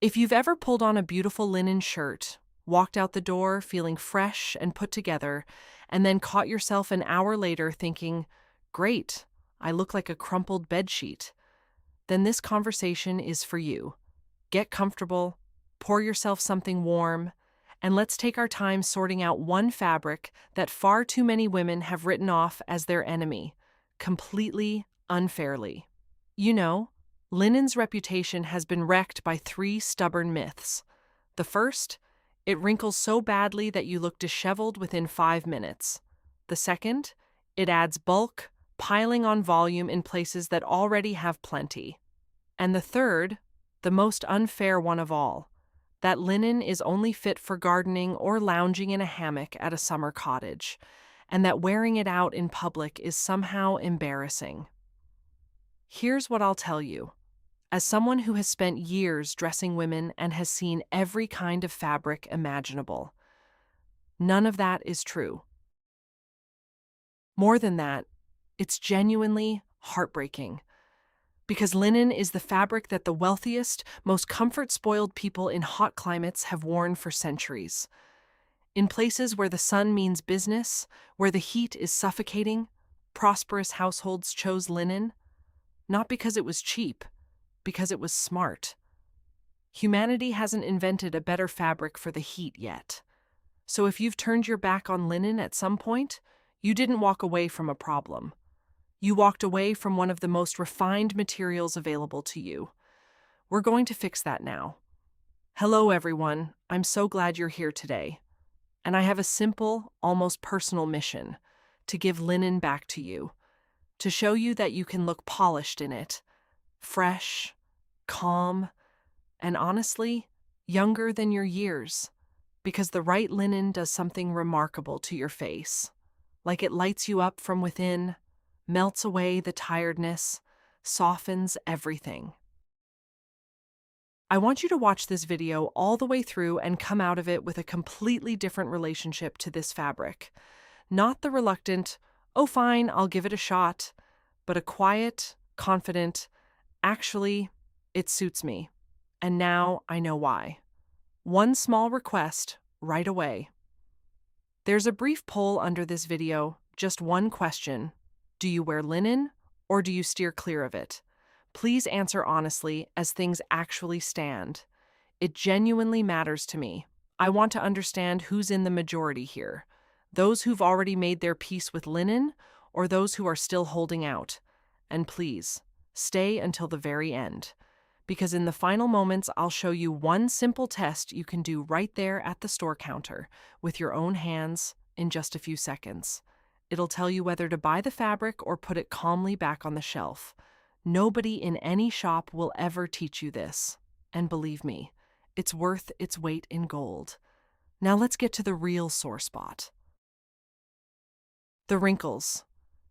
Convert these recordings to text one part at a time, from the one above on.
If you've ever pulled on a beautiful linen shirt, walked out the door feeling fresh and put together, and then caught yourself an hour later thinking, great, I look like a crumpled bedsheet, then this conversation is for you. Get comfortable, pour yourself something warm, and let's take our time sorting out one fabric that far too many women have written off as their enemy, completely unfairly. You know, linen's reputation has been wrecked by three stubborn myths. The first, it wrinkles so badly that you look disheveled within 5 minutes. The second, it adds bulk, piling on volume in places that already have plenty. And the third, the most unfair one of all, that linen is only fit for gardening or lounging in a hammock at a summer cottage, and that wearing it out in public is somehow embarrassing. Here's what I'll tell you. As someone who has spent years dressing women and has seen every kind of fabric imaginable, none of that is true. More than that, it's genuinely heartbreaking. Because linen is the fabric that the wealthiest, most comfort-spoiled people in hot climates have worn for centuries. In places where the sun means business, where the heat is suffocating, prosperous households chose linen, not because it was cheap, because it was smart. Humanity hasn't invented a better fabric for the heat yet. So if you've turned your back on linen at some point, you didn't walk away from a problem. You walked away from one of the most refined materials available to you. We're going to fix that now. Hello, everyone. I'm so glad you're here today. And I have a simple, almost personal mission: to give linen back to you, to show you that you can look polished in it, fresh, calm, and honestly, younger than your years, because the right linen does something remarkable to your face. Like it lights you up from within, melts away the tiredness, softens everything. I want you to watch this video all the way through and come out of it with a completely different relationship to this fabric. Not the reluctant, oh fine, I'll give it a shot, but a quiet, confident, actually, it suits me. And now I know why. One small request right away. There's a brief poll under this video, just one question. Do you wear linen, or do you steer clear of it? Please answer honestly, as things actually stand. It genuinely matters to me. I want to understand who's in the majority here. Those who've already made their peace with linen, or those who are still holding out. And please, stay until the very end. Because in the final moments, I'll show you one simple test you can do right there at the store counter, with your own hands, in just a few seconds. It'll tell you whether to buy the fabric or put it calmly back on the shelf. Nobody in any shop will ever teach you this. And believe me, it's worth its weight in gold. Now let's get to the real sore spot. The wrinkles.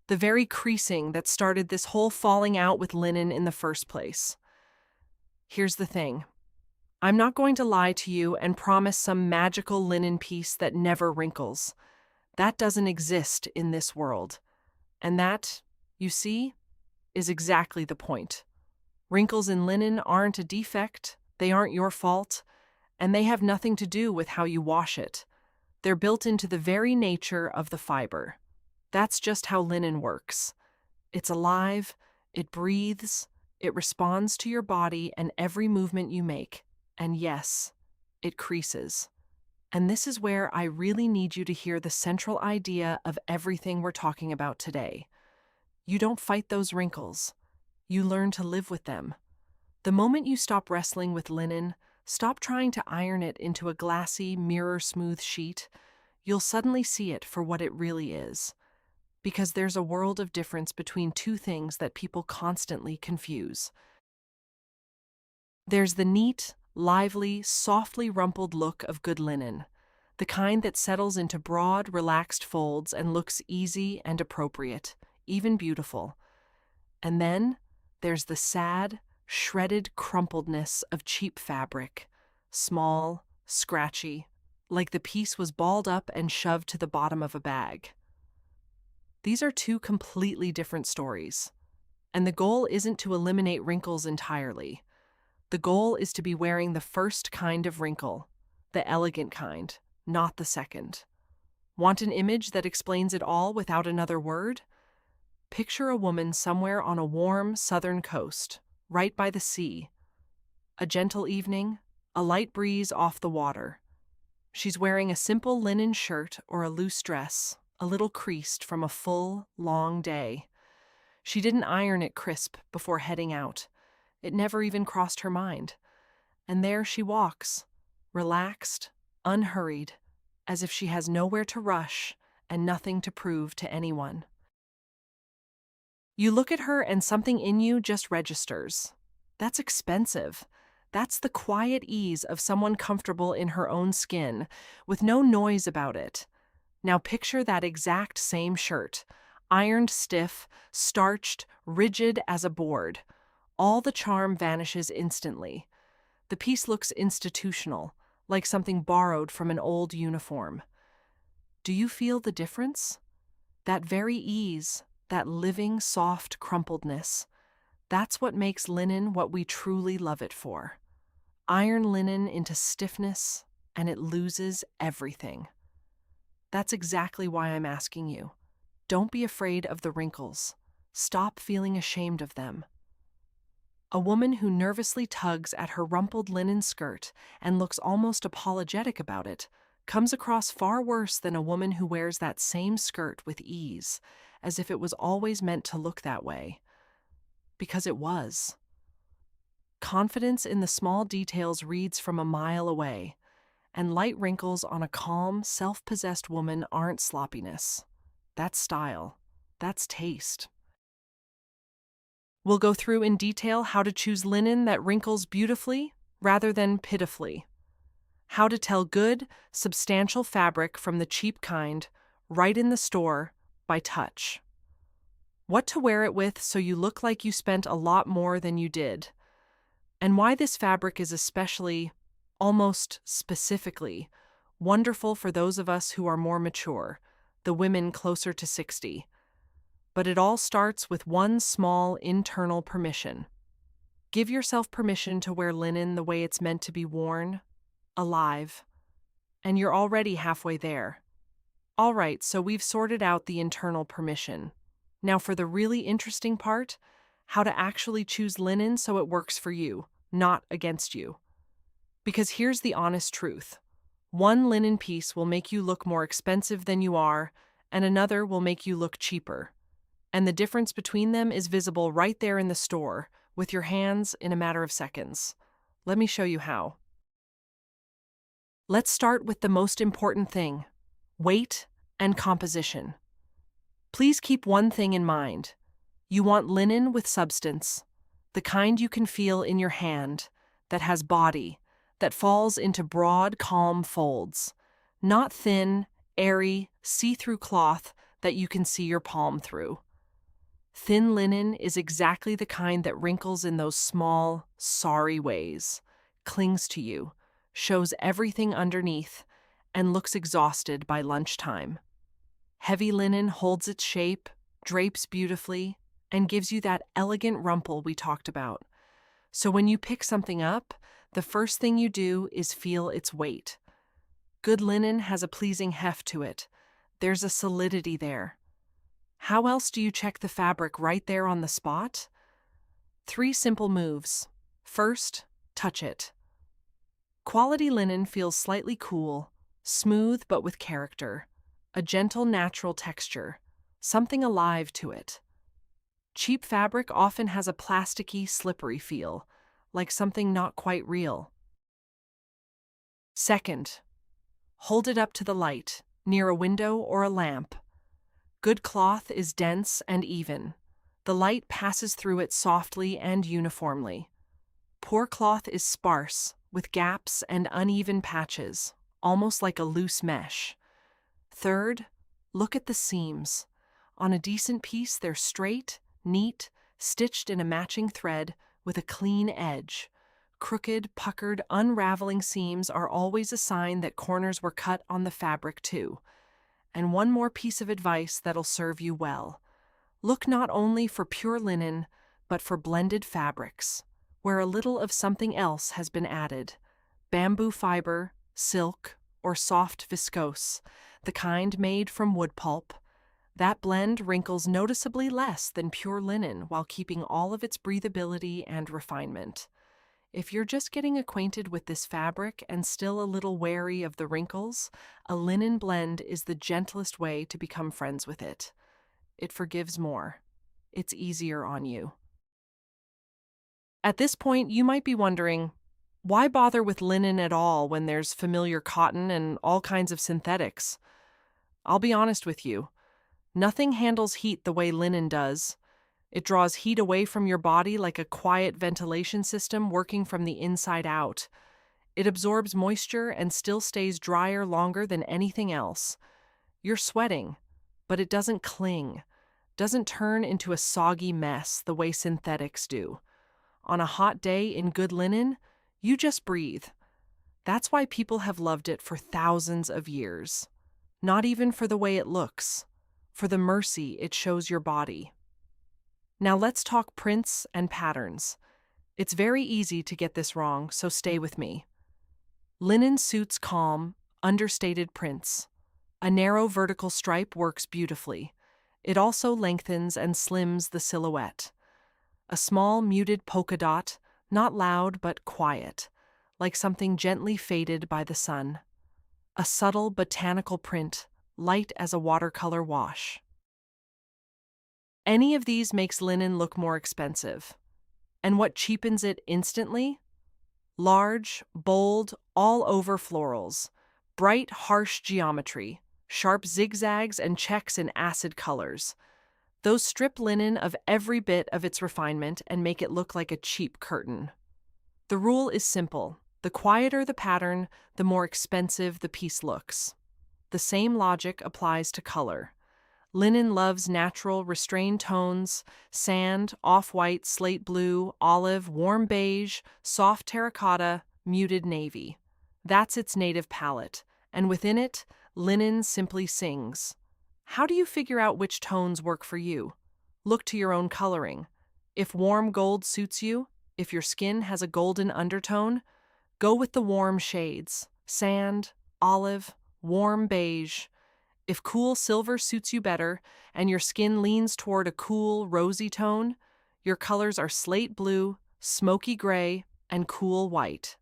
The very creasing that started this whole falling out with linen in the first place. Here's the thing. I'm not going to lie to you and promise some magical linen piece that never wrinkles. That doesn't exist in this world. And that, you see, is exactly the point. Wrinkles in linen aren't a defect, they aren't your fault, and they have nothing to do with how you wash it. They're built into the very nature of the fiber. That's just how linen works. It's alive, it breathes, it responds to your body and every movement you make. And yes, it creases. And this is where I really need you to hear the central idea of everything we're talking about today. You don't fight those wrinkles. You learn to live with them. The moment you stop wrestling with linen, stop trying to iron it into a glassy, mirror-smooth sheet, you'll suddenly see it for what it really is. Because there's a world of difference between two things that people constantly confuse. There's the neat, lively, softly rumpled look of good linen, the kind that settles into broad, relaxed folds and looks easy and appropriate, even beautiful. And then there's the sad, shredded crumpledness of cheap fabric, small, scratchy, like the piece was balled up and shoved to the bottom of a bag. These are two completely different stories, and the goal isn't to eliminate wrinkles entirely. The goal is to be wearing the first kind of wrinkle, the elegant kind, not the second. Want an image that explains it all without another word? Picture a woman somewhere on a warm southern coast, right by the sea. A gentle evening, a light breeze off the water. She's wearing a simple linen shirt or a loose dress, a little creased from a full, long day. She didn't iron it crisp before heading out. It never even crossed her mind. And there she walks, relaxed, unhurried, as if she has nowhere to rush and nothing to prove to anyone. You look at her and something in you just registers. That's expensive. That's the quiet ease of someone comfortable in her own skin, with no noise about it. Now picture that exact same shirt, ironed stiff, starched, rigid as a board. All the charm vanishes instantly. The piece looks institutional, like something borrowed from an old uniform. Do you feel the difference? That very ease, that living, soft crumpledness, that's what makes linen what we truly love it for. Iron linen into stiffness, and it loses everything. That's exactly why I'm asking you. Don't be afraid of the wrinkles. Stop feeling ashamed of them. A woman who nervously tugs at her rumpled linen skirt and looks almost apologetic about it comes across far worse than a woman who wears that same skirt with ease, as if it was always meant to look that way. Because it was. Confidence in the small details reads from a mile away, and light wrinkles on a calm, self-possessed woman aren't sloppiness. That's style. That's taste. We'll go through in detail how to choose linen that wrinkles beautifully rather than pitifully. How to tell good, substantial fabric from the cheap kind, right in the store, by touch. What to wear it with so you look like you spent a lot more than you did. And why this fabric is especially, almost specifically, wonderful for those of us who are more mature, the women closer to 60. But it all starts with one small internal permission. Give yourself permission to wear linen the way it's meant to be worn, alive. And you're already halfway there. All right, so we've sorted out the internal permission. Now for the really interesting part, how to actually choose linen so it works for you, not against you. Because here's the honest truth. One linen piece will make you look more expensive than you are, and another will make you look cheaper. And the difference between them is visible right there in the store, with your hands in a matter of seconds. Let me show you how. Let's start with the most important thing, weight and composition. Please keep one thing in mind. You want linen with substance, the kind you can feel in your hand, that has body, that falls into broad, calm folds, not thin, airy, see-through cloth that you can see your palm through. Thin linen is exactly the kind that wrinkles in those small, sorry ways, clings to you, shows everything underneath, and looks exhausted by lunchtime. Heavy linen holds its shape, drapes beautifully, and gives you that elegant rumple we talked about. So when you pick something up, the first thing you do is feel its weight. Good linen has a pleasing heft to it. There's a solidity there. How else do you check the fabric right there on the spot? 3 simple moves. First, touch it. Quality linen feels slightly cool, smooth but with character, a gentle, natural texture, something alive to it. Cheap fabric often has a plasticky, slippery feel, like something not quite real. Second, hold it up to the light, near a window or a lamp. Good cloth is dense and even. The light passes through it softly and uniformly. Poor cloth is sparse, with gaps and uneven patches, almost like a loose mesh. Third, look at the seams. On a decent piece, they're straight, neat, stitched in a matching thread with a clean edge. Crooked, puckered, unraveling seams are always a sign that corners were cut on the fabric too. And one more piece of advice that'll serve you well. Look not only for pure linen, but for blended fabrics, where a little of something else has been added: bamboo fiber, silk, or soft viscose, the kind made from wood pulp. That blend wrinkles noticeably less than pure linen while keeping all of its breathability and refinement. If you're just getting acquainted with this fabric and still a little wary of the wrinkles, a linen blend is the gentlest way to become friends with it. It forgives more. It's easier on you. At this point, you might be wondering, why bother with linen at all when there's familiar cotton and all kinds of synthetics? I'll be honest with you. Nothing handles heat the way linen does. It draws heat away from your body like a quiet ventilation system working from the inside out. It absorbs moisture and still stays drier longer than anything else. You're sweating, but it doesn't cling, doesn't turn into a soggy mess the way synthetics do. On a hot day in good linen, you just breathe. That's why people have loved it for thousands of years. Not even for the way it looks, for the mercy it shows your body. Now let's talk prints and patterns. It's very easy to get this wrong, so stay with me. Linen suits calm, understated prints. A narrow vertical stripe works beautifully. It also lengthens and slims the silhouette. A small muted polka dot, not loud but quiet, like something gently faded by the sun. A subtle botanical print, light as a watercolor wash. Any of these makes linen look more expensive. And what cheapens it instantly? Large, bold, all-over florals, bright, harsh geometry, sharp zigzags and checks in acid colors. Those strip linen of every bit of its refinement and make it look like a cheap curtain. The rule is simple. The quieter the pattern, the more expensive the piece looks. The same logic applies to color. Linen loves natural, restrained tones: sand, off-white, slate blue, olive, warm beige, soft terracotta, muted navy. That's its native palette, and within it, linen simply sings. How do you figure out which tones work for you? Look to your own coloring. If warm gold suits you, if your skin has a golden undertone, go with the warm shades: sand, olive, warm beige. If cool silver suits you better and your skin leans toward a cool, rosy tone, your colors are slate blue, smoky gray, and cool white.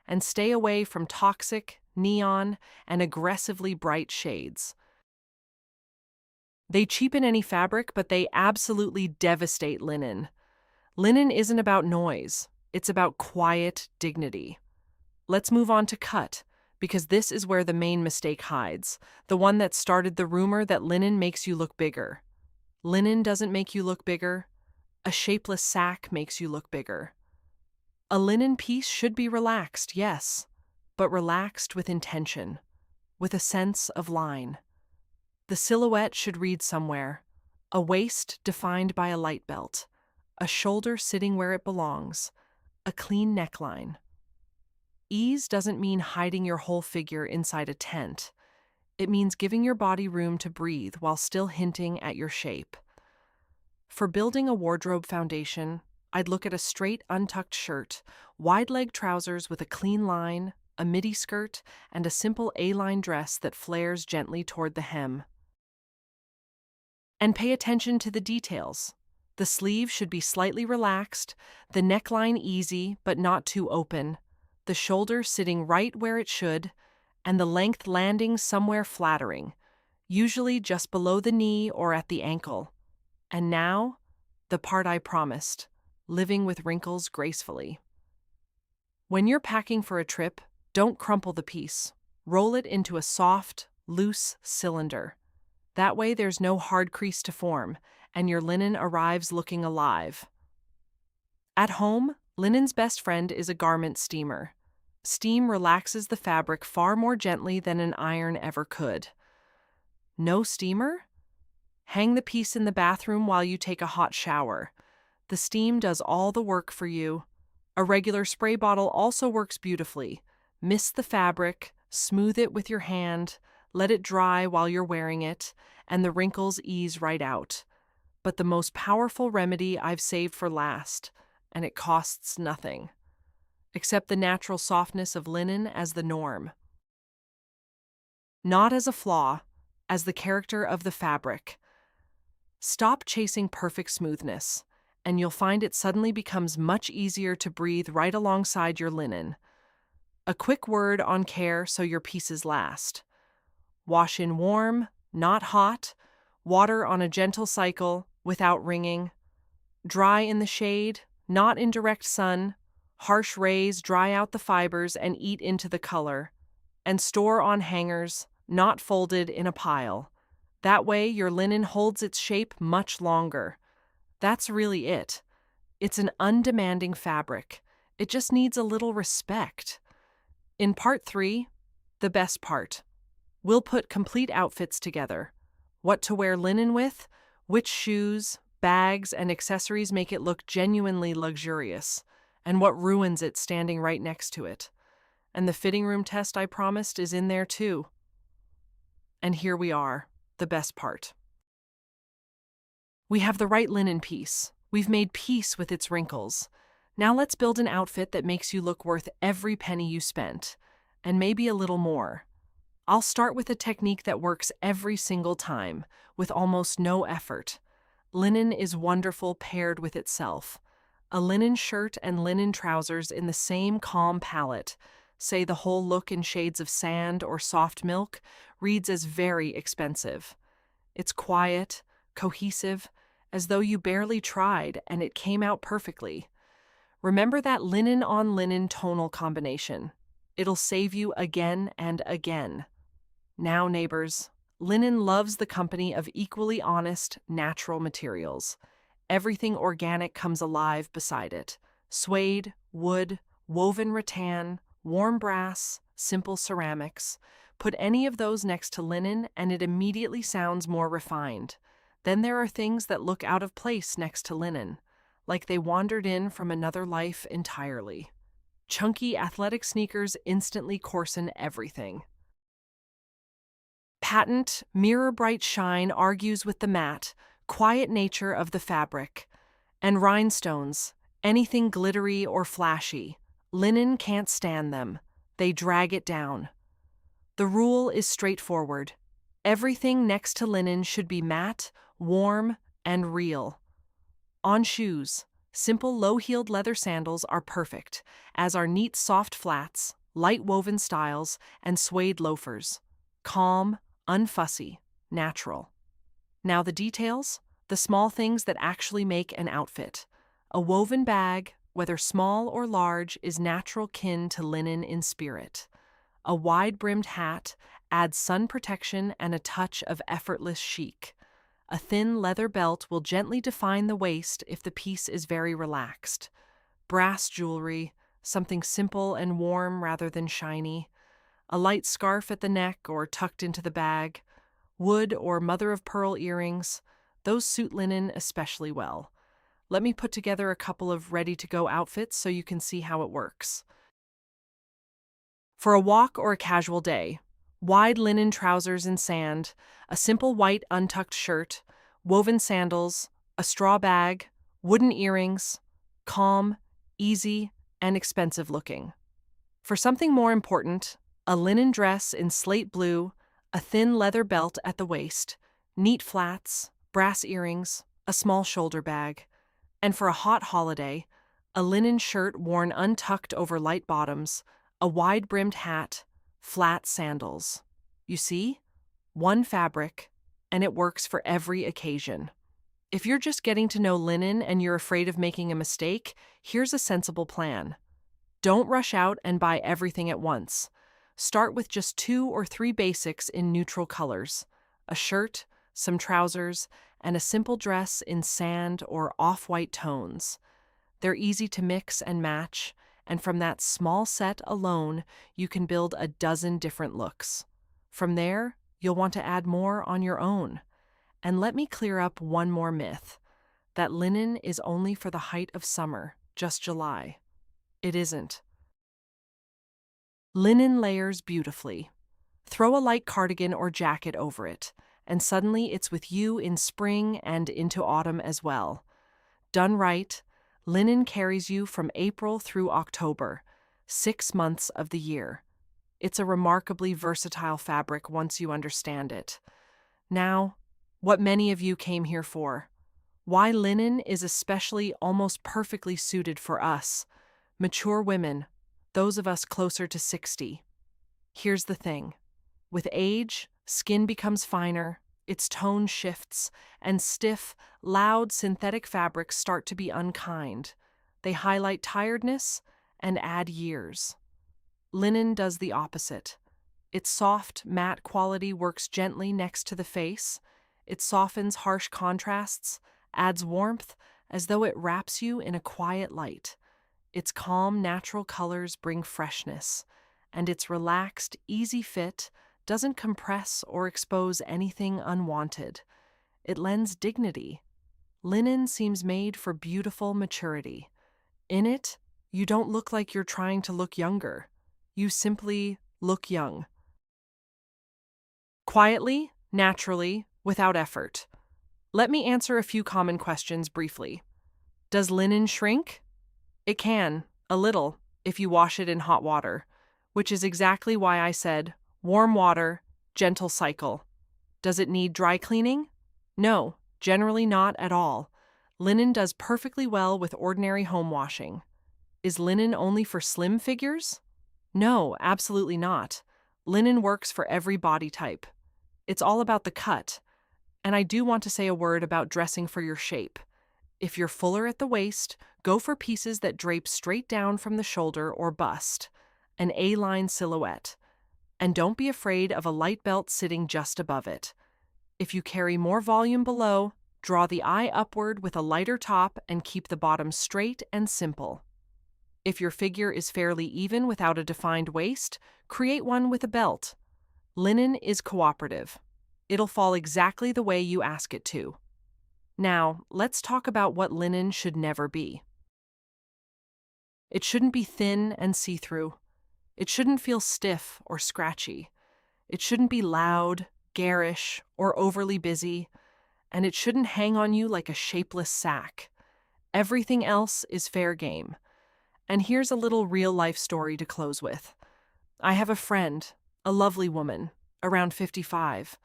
And stay away from toxic, neon, and aggressively bright shades. They cheapen any fabric, but they absolutely devastate linen. Linen isn't about noise, it's about quiet dignity. Let's move on to cut, because this is where the main mistake hides, the one that started the rumor that linen makes you look bigger. Linen doesn't make you look bigger. A shapeless sack makes you look bigger. A linen piece should be relaxed, yes, but relaxed with intention, with a sense of line. The silhouette should read somewhere: a waist defined by a light belt, a shoulder sitting where it belongs, a clean neckline. Ease doesn't mean hiding your whole figure inside a tent. It means giving your body room to breathe while still hinting at your shape. For building a wardrobe foundation, I'd look at a straight, untucked shirt, wide-leg trousers with a clean line, a midi skirt, and a simple A-line dress that flares gently toward the hem. And pay attention to the details. The sleeve should be slightly relaxed, the neckline easy but not too open, the shoulder sitting right where it should, and the length landing somewhere flattering, usually just below the knee or at the ankle. And now, the part I promised: living with wrinkles gracefully. When you're packing for a trip, don't crumple the piece. Roll it into a soft, loose cylinder. That way there's no hard crease to form, and your linen arrives looking alive. At home, linen's best friend is a garment steamer. Steam relaxes the fabric far more gently than an iron ever could. No steamer? Hang the piece in the bathroom while you take a hot shower. The steam does all the work for you. A regular spray bottle also works beautifully. Mist the fabric, smooth it with your hand, let it dry while you're wearing it, and the wrinkles ease right out. But the most powerful remedy I've saved for last, and it costs nothing. Accept the natural softness of linen as the norm. Not as a flaw, as the character of the fabric. Stop chasing perfect smoothness, and you'll find it suddenly becomes much easier to breathe right alongside your linen. A quick word on care so your pieces last. Wash in warm, not hot, water on a gentle cycle without wringing. Dry in the shade, not in direct sun. Harsh rays dry out the fibers and eat into the color. And store on hangers, not folded in a pile. That way your linen holds its shape much longer. That's really it. It's an undemanding fabric. It just needs a little respect. In part 3, the best part. We'll put complete outfits together. What to wear linen with, which shoes, bags, and accessories make it look genuinely luxurious, and what ruins it standing right next to it. And the fitting room test I promised is in there too. And here we are, the best part. We have the right linen piece. We've made peace with its wrinkles. Now let's build an outfit that makes you look worth every penny you spent, and maybe a little more. I'll start with a technique that works every single time, with almost no effort. Linen is wonderful paired with itself. A linen shirt and linen trousers in the same calm palette, say the whole look in shades of sand or soft milk, reads as very expensive. It's quiet, cohesive, as though you barely tried and it came out perfectly. Remember that linen on linen tonal combination. It'll save you again and again. Now, neighbors, linen loves the company of equally honest, natural materials. Everything organic comes alive beside it. Suede, wood, woven rattan, warm brass, simple ceramics. Put any of those next to linen and it immediately sounds more refined. Then there are things that look out of place next to linen, like they wandered in from another life entirely. Chunky athletic sneakers instantly coarsen everything. Patent, mirror-bright shine argues with the matte, quiet nature of the fabric. And rhinestones, anything glittery or flashy. Linen can't stand them. They drag it down. The rule is straightforward. Everything next to linen should be matte, warm, and real. On shoes, simple low-heeled leather sandals are perfect, as are neat soft flats, light woven styles, and suede loafers. Calm, unfussy, natural. Now the details, the small things that actually make an outfit. A woven bag, whether small or large, is natural kin to linen in spirit. A wide-brimmed hat adds sun protection and a touch of effortless chic. A thin leather belt will gently define the waist if the piece is very relaxed. Brass jewelry, something simple and warm rather than shiny. A light scarf at the neck or tucked into the bag. Wood or mother-of-pearl earrings, those suit linen especially well. Let me put together a couple of ready-to-go outfits so you can see how it works. For a walk or a casual day, wide linen trousers in sand, a simple white untucked shirt, woven sandals, a straw bag, wooden earrings, calm, easy, and expensive looking. For something more important, a linen dress in slate blue, a thin leather belt at the waist, neat flats, brass earrings, a small shoulder bag. And for a hot holiday, a linen shirt worn untucked over light bottoms, a wide-brimmed hat, flat sandals. You see? One fabric, and it works for every occasion. If you're just getting to know linen and you're afraid of making a mistake, here's a sensible plan. Don't rush out and buy everything at once. Start with just 2 or 3 basics in neutral colors, a shirt, some trousers, and a simple dress in sand or off-white tones. They're easy to mix and match, and from that small set alone, you can build a dozen different looks. From there, you'll want to add more on your own. And let me clear up one more myth, that linen is only for the height of summer, just July. It isn't. Linen layers beautifully. Throw a light cardigan or jacket over it, and suddenly it's with you in spring and into autumn as well. Done right, Linen carries you from April through October, 6 months of the year. It's a remarkably versatile fabric once you understand it. Now, what many of you came here for. Why linen is especially almost perfectly suited for us, mature women, those of us closer to 60. Here's the thing. With age, skin becomes finer, its tone shifts, and stiff, loud synthetic fabrics start to be unkind. They highlight tiredness and add years. Linen does the opposite. Its soft, matte quality works gently next to the face. It softens harsh contrasts, adds warmth, as though it wraps you in a quiet light. Its calm, natural colors bring freshness, and its relaxed, easy fit doesn't compress or expose anything unwanted. It lends dignity. Linen seems made for beautiful maturity. In it, you don't look like you're trying to look younger. You simply look young. Quietly, naturally, without effort. Let me answer a few common questions briefly. Does linen shrink? It can, a little, if you wash it in hot water, which is exactly why I said warm water, gentle cycle. Does it need dry cleaning? No, generally not at all. Linen does perfectly well with ordinary home washing. Is linen only for slim figures? No, absolutely not. Linen works for every body type. It's all about the cut. And I do want to say a word about dressing for your shape. If you're fuller at the waist, go for pieces that drape straight down from the shoulder or bust, an A-line silhouette. And don't be afraid of a light belt sitting just above it. If you carry more volume below, draw the eye upward with a lighter top and keep the bottom straight and simple. If your figure is fairly even without a defined waist, create one with a belt. Linen is cooperative. It'll fall exactly the way you ask it to. Now, let's talk about what linen should never be. It shouldn't be thin and see-through. It shouldn't feel stiff or scratchy. It shouldn't be loud, garish, or overly busy. And it shouldn't hang on you like a shapeless sack. Everything else is fair game. And here's a little real-life story to close with. I have a friend, a lovely woman, around 55.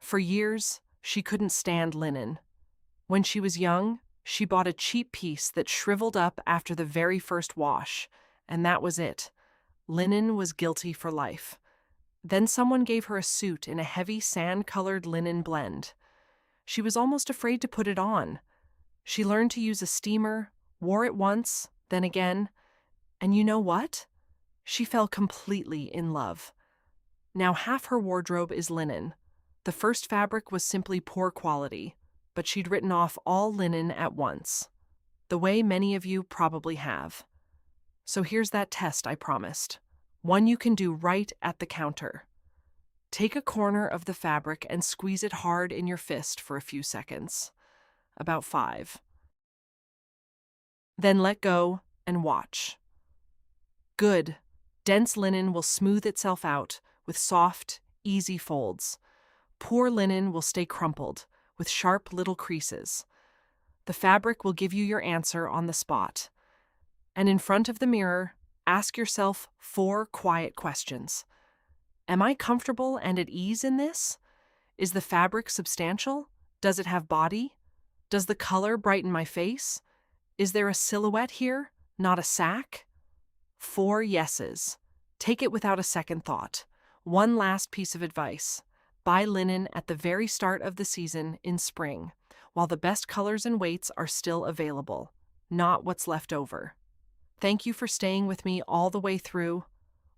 For years, she couldn't stand linen. When she was young, she bought a cheap piece that shriveled up after the very first wash, and that was it. Linen was guilty for life. Then someone gave her a suit in a heavy sand-colored linen blend. She was almost afraid to put it on. She learned to use a steamer, wore it once, then again, and you know what? She fell completely in love. Now half her wardrobe is linen. The first fabric was simply poor quality, but she'd written off all linen at once, the way many of you probably have. So here's that test I promised, one you can do right at the counter. Take a corner of the fabric and squeeze it hard in your fist for a few seconds, about 5. Then let go and watch. Good. Dense linen will smooth itself out with soft, easy folds. Poor linen will stay crumpled with sharp little creases. The fabric will give you your answer on the spot. And in front of the mirror, ask yourself 4 quiet questions. Am I comfortable and at ease in this? Is the fabric substantial? Does it have body? Does the color brighten my face? Is there a silhouette here, not a sack? 4 yeses. Take it without a second thought. One last piece of advice. Buy linen at the very start of the season in spring, while the best colors and weights are still available, not what's left over. Thank you for staying with me all the way through.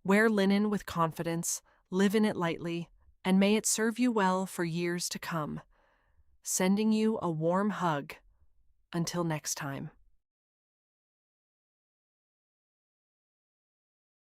Wear linen with confidence, live in it lightly, and may it serve you well for years to come. Sending you a warm hug. Until next time.